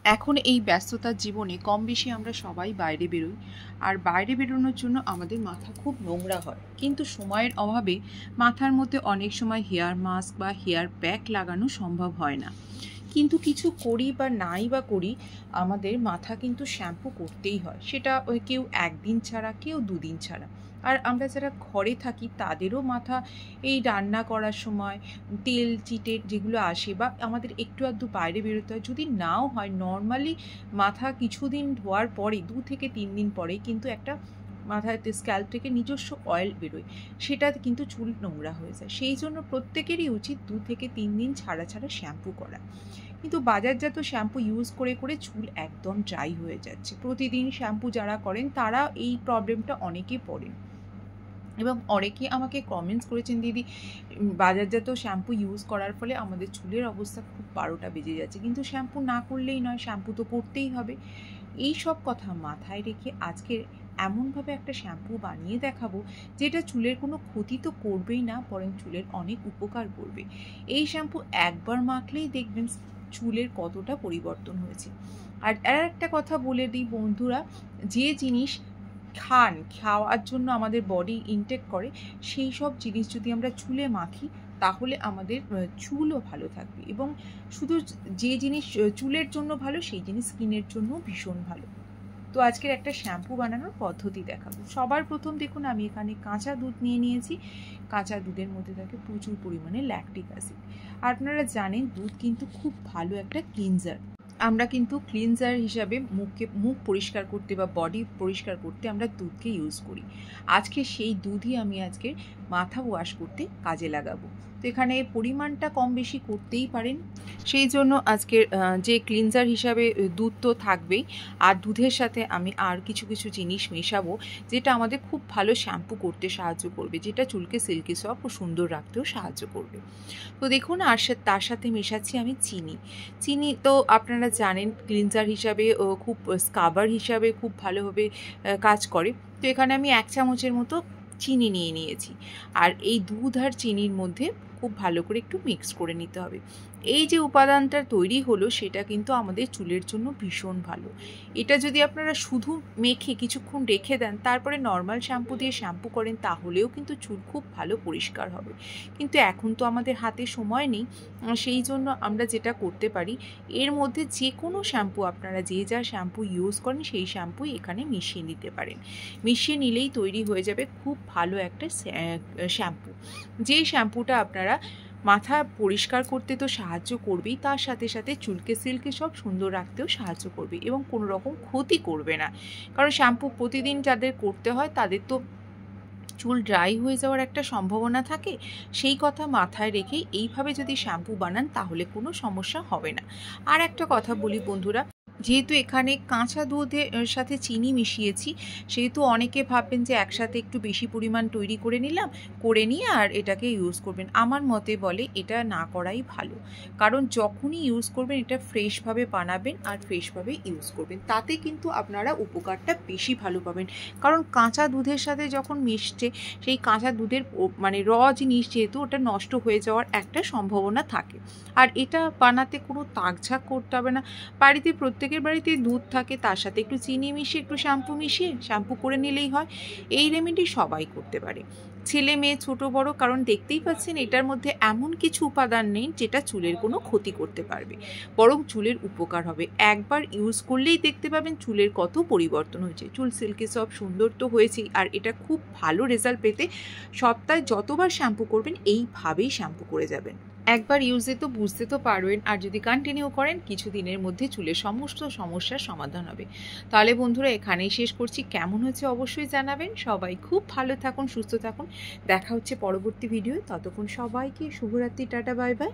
এখন এই ব্যস্ততার জীবনে কম বেশি আমরা সবাই বাইরে বেরোই, আর বাইরে বেরোনোর জন্য আমাদের মাথা খুব নোংরা হয়। কিন্তু সময়ের অভাবে মাথার মধ্যে অনেক সময় হেয়ার মাস্ক বা হেয়ার প্যাক লাগানো সম্ভব হয় না। কিন্তু কিছু করি বা নাই বা করি, আমাদের মাথা কিন্তু শ্যাম্পু করতেই হয়। সেটা কেউ একদিন ছাড়া, কেউ দুদিন ছাড়া। আর আমরা যারা ঘরে থাকি তাদেরও মাথা এই রান্না করার সময় তেল চিটে যেগুলো আসে, বা আমাদের একটু আধটু বাইরে বেরোতে হয়, যদি নাও হয় নর্মালি মাথা কিছুদিন ধোয়ার পরে 2 থেকে 3 দিন পরে কিন্তু একটা মাথায় স্ক্যাল্প থেকে নিজস্ব অয়েল বেরোয়, সেটা কিন্তু চুল নোংরা হয়ে যায়। সেই জন্য প্রত্যেকেরই উচিত 2 থেকে 3 দিন ছাড়া ছাড়া শ্যাম্পু করা। কিন্তু বাজারজাত শ্যাম্পু ইউজ করে করে চুল একদম ড্রাই হয়ে যাচ্ছে। প্রতিদিন শ্যাম্পু যারা করেন তারা এই প্রবলেমটা অনেকে পড়েন, এবং অনেকে আমাকে কমেন্টস করেছেন, দিদি বাজারজাত শ্যাম্পু ইউজ করার ফলে আমাদের চুলের অবস্থা খুব 12টা বেজে যাচ্ছে, কিন্তু শ্যাম্পু না করলেই নয়, শ্যাম্পু তো করতেই হবে। এই সব কথা মাথায় রেখে আজকে এমনভাবে একটা শ্যাম্পু বানিয়ে দেখাবো যেটা চুলের কোনো ক্ষতি তো করবেই না, বরং চুলের অনেক উপকার করবে। এই শ্যাম্পু একবার মাখলেই দেখবেন চুলের কতটা পরিবর্তন হয়েছে। আর একটা কথা বলে দিই বন্ধুরা, যে জিনিস খাওয়ার জন্য আমাদের বডি ইনটেক করে, সেই সব জিনিস যদি আমরা চুলে মাখি তাহলে আমাদের চুলও ভালো থাকবে। এবং শুধু যে জিনিস চুলের জন্য ভালো সেই জিনিস স্কিনের জন্য ভীষণ ভালো। তো আজকের একটা শ্যাম্পু বানানোর পদ্ধতি দেখাবো। সবার প্রথম দেখুন, আমি এখানে কাঁচা দুধ নিয়ে নিয়েছি। কাঁচা দুধের মধ্যে থাকে প্রচুর পরিমাণে ল্যাকটিক অ্যাসিড। আপনারা জানেন দুধ কিন্তু খুব ভালো একটা ক্লিনজার। আমরা কিন্তু ক্লিনজার হিসাবে মুখ পরিষ্কার করতে বা বডি পরিষ্কার করতে আমরা দুধকে ইউজ করি। আজকে সেই দুধই আমি আজকে মাথা ওয়াশ করতে কাজে লাগাবো। তো এখানে পরিমাণটা কম বেশি করতেই পারেন। সেই জন্য আজকের যে ক্লিনজার হিসাবে দুধ তো থাকবেই, আর দুধের সাথে আমি আর কিছু কিছু জিনিস মেশাবো যেটা আমাদের খুব ভালো শ্যাম্পু করতে সাহায্য করবে, যেটা চুলকে সিল্কি সফট ও সুন্দর রাখতেও সাহায্য করবে। তো দেখুন, আর তার সাথে মেশাচ্ছি আমি চিনি। চিনি তো আপনারা জানেন ক্লিনজার হিসাবে ও খুব স্কাবার হিসাবে খুব ভালোভাবে কাজ করে। তো এখানে আমি 1 চামচের মতো চিনি নিয়ে নিয়েছি। আর এই দুধ আর চিনির মধ্যে খুব ভালো করে একটু মিক্স করে নিতে হবে। এই যে উপাদানটা তৈরি হলো সেটা কিন্তু আমাদের চুলের জন্য ভীষণ ভালো। এটা যদি আপনারা শুধু মেখে কিছুক্ষণ রেখে দেন, তারপরে নর্মাল শ্যাম্পু দিয়ে শ্যাম্পু করেন, তাহলেও কিন্তু চুল খুব ভালো পরিষ্কার হবে। কিন্তু এখন তো আমাদের হাতে সময় নেই, সেই জন্য আমরা যেটা করতে পারি, এর মধ্যে যে কোনো শ্যাম্পু আপনারা যে যা শ্যাম্পু ইউজ করেন সেই শ্যাম্পুই এখানে মিশিয়ে নিতে পারেন। মিশিয়ে নিলেই তৈরি হয়ে যাবে খুব ভালো একটা শ্যাম্পু। যে শ্যাম্পুটা আপনারা মাথা পরিষ্কার করতে তো সাহায্য করবেই, তার সাথে সাথে চুলকে সিল্কি সব সুন্দর রাখতেও সাহায্য করবে এবং কোনো রকম ক্ষতি করবে না। কারণ শ্যাম্পু প্রতিদিন যাদের করতে হয় তাদের তো চুল ড্রাই হয়ে যাওয়ার একটা সম্ভাবনা থাকে। সেই কথা মাথায় রেখে এইভাবে যদি শ্যাম্পু বানান তাহলে কোনো সমস্যা হবে না। আর একটা কথা বলি বন্ধুরা, যেহেতু এখানে কাঁচা দুধের সাথে চিনি মিশিয়েছি, সেহেতু অনেকে ভাববেন যে একসাথে একটু বেশি পরিমাণ তৈরি করে নিলাম, করে নিয়ে আর এটাকে ইউজ করবেন। আমার মতে বলে এটা না করাই ভালো, কারণ যখনই ইউজ করবেন এটা ফ্রেশভাবে বানাবেন আর ফ্রেশভাবে ইউজ করবেন, তাতে কিন্তু আপনারা উপকারটা বেশি ভালো পাবেন। কারণ কাঁচা দুধের সাথে যখন মিশছে, সেই কাঁচা দুধের মানে জিনিস যেহেতু, ওটা নষ্ট হয়ে যাওয়ার একটা সম্ভাবনা থাকে। আর এটা বানাতে কোনো তাকঝাক করতে হবে না। বাড়িতে প্রত্যেকের বাড়িতে দুধ থাকে, তার সাথে একটু চিনি মিশিয়ে একটু শ্যাম্পু মিশিয়ে শ্যাম্পু করে নিলেই হয়। এই রেমেডি সবাই করতে পারে, ছেলে মেয়ে ছোট বড়, কারণ দেখতেই পাচ্ছেন এটার মধ্যে এমন কিছু উপাদান নেই যেটা চুলের কোনো ক্ষতি করতে পারবে, বরং চুলের উপকার হবে। একবার ইউজ করলেই দেখতে পাবেন চুলের কত পরিবর্তন হয়েছে। চুল সিল্কি সব সুন্দর তো হয়েছেই, আর এটা খুব ভালো রেজাল্ট পেতে সপ্তাহে যতবার শ্যাম্পু করবেন এইভাবেই শ্যাম্পু করে যাবেন। একবার ইউজে তো বুঝতে তো পারবেন, আর যদি কন্টিনিউ করেন কিছুদিনের মধ্যে চুলের সমস্ত সমস্যার সমাধান হবে। তাহলে বন্ধুরা এখানেই শেষ করছি। কেমন হয়েছে অবশ্যই জানাবেন। সবাই খুব ভালো থাকুন, সুস্থ থাকুন। দেখা হচ্ছে পরবর্তী ভিডিও। ততক্ষণ সবাইকে শুভরাত্রি, টাটা, বাই বাই।